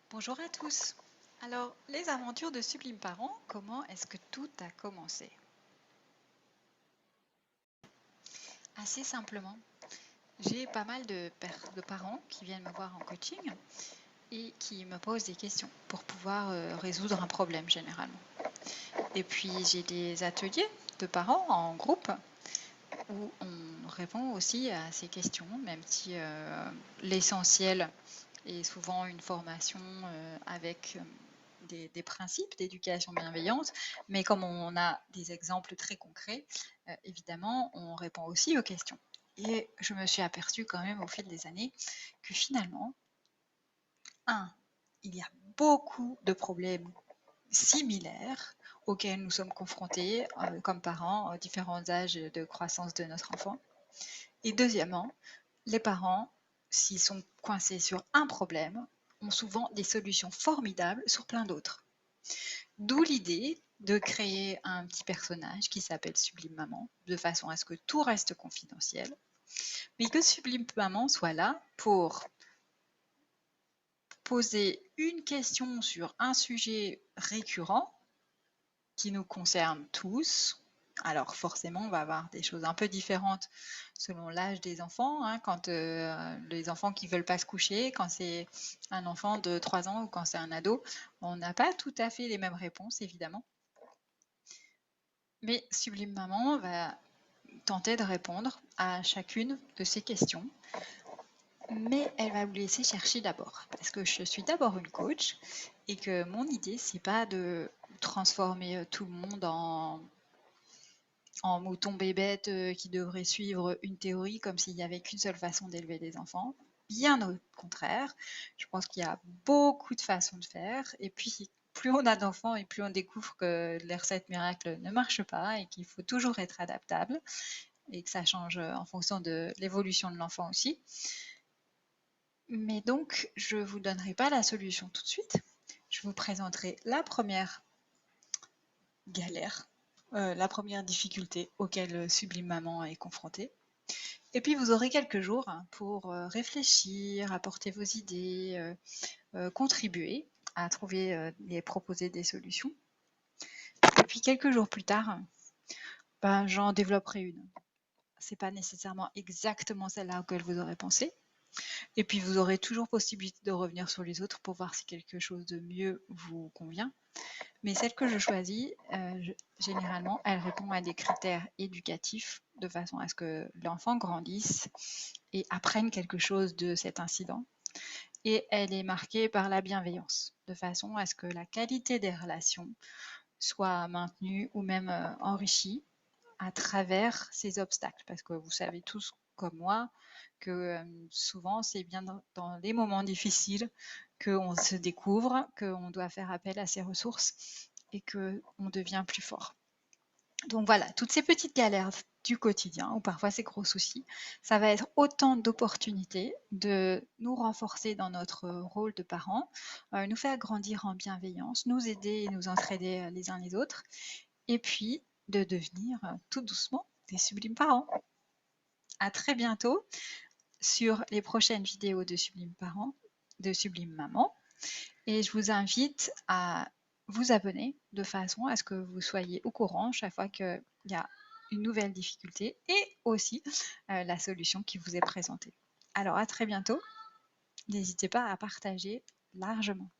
Bonjour à tous. Alors, les aventures de Sublime Parents, comment est-ce que tout a commencé? Assez simplement, j'ai pas mal de parents qui viennent me voir en coaching et qui me posent des questions pour pouvoir résoudre un problème généralement. Et puis, j'ai des ateliers de parents en groupe où on répond aussi à ces questions, même si l'essentiel est souvent une formation avec des principes d'éducation bienveillante, mais comme on a des exemples très concrets, évidemment, on répond aussi aux questions. Et je me suis aperçue quand même au fil des années que finalement, il y a beaucoup de problèmes similaires auxquels nous sommes confrontés comme parents aux différents âges de croissance de notre enfant. Et deuxièmement, les parents, s'ils sont coincés sur un problème, ont souvent des solutions formidables sur plein d'autres. D'où l'idée de créer un petit personnage qui s'appelle Sublime Maman, de façon à ce que tout reste confidentiel, mais que Sublime Maman soit là pour poser une question sur un sujet récurrent qui nous concerne tous. Alors forcément, on va avoir des choses un peu différentes selon l'âge des enfants. Quand les enfants qui veulent pas se coucher, quand c'est un enfant de 3 ans ou quand c'est un ado, on n'a pas tout à fait les mêmes réponses, évidemment. Mais Sublime Maman va tenter de répondre à chacune de ces questions, mais elle va vous laisser chercher d'abord, parce que je suis d'abord une coach et que mon idée, c'est pas de transformer tout le monde en mouton bébête qui devrait suivre une théorie comme s'il n'y avait qu'une seule façon d'élever des enfants. Bien au contraire, je pense qu'il y a beaucoup de façons de faire, et puis plus on a d'enfants et plus on découvre que les recettes miracles ne marchent pas et qu'il faut toujours être adaptable et que ça change en fonction de l'évolution de l'enfant aussi. Mais donc, je ne vous donnerai pas la solution tout de suite. Je vous présenterai la première galère, la première difficulté auquel Sublime Maman est confrontée. Et puis, vous aurez quelques jours pour réfléchir, apporter vos idées, contribuer à trouver et proposer des solutions. Et puis, quelques jours plus tard, j'en développerai une. C'est pas nécessairement exactement celle-là auquel vous aurez pensé. Et puis, vous aurez toujours possibilité de revenir sur les autres pour voir si quelque chose de mieux vous convient. Mais celle que je choisis, généralement, elle répond à des critères éducatifs de façon à ce que l'enfant grandisse et apprenne quelque chose de cet incident. Et elle est marquée par la bienveillance, de façon à ce que la qualité des relations soit maintenue ou même enrichie à travers ces obstacles. Parce que vous savez tous comme moi que souvent c'est bien dans les moments difficiles qu'on se découvre, qu'on doit faire appel à ses ressources et qu'on devient plus fort. Donc voilà, toutes ces petites galères du quotidien, ou parfois ces gros soucis, ça va être autant d'opportunités de nous renforcer dans notre rôle de parents, nous faire grandir en bienveillance, nous aider et nous entraider les uns les autres, et puis de devenir tout doucement des sublimes parents. À très bientôt sur les prochaines vidéos de Sublime Parents, de Sublime Maman. Et je vous invite à vous abonner de façon à ce que vous soyez au courant chaque fois qu'il y a une nouvelle difficulté et aussi la solution qui vous est présentée. Alors à très bientôt. N'hésitez pas à partager largement.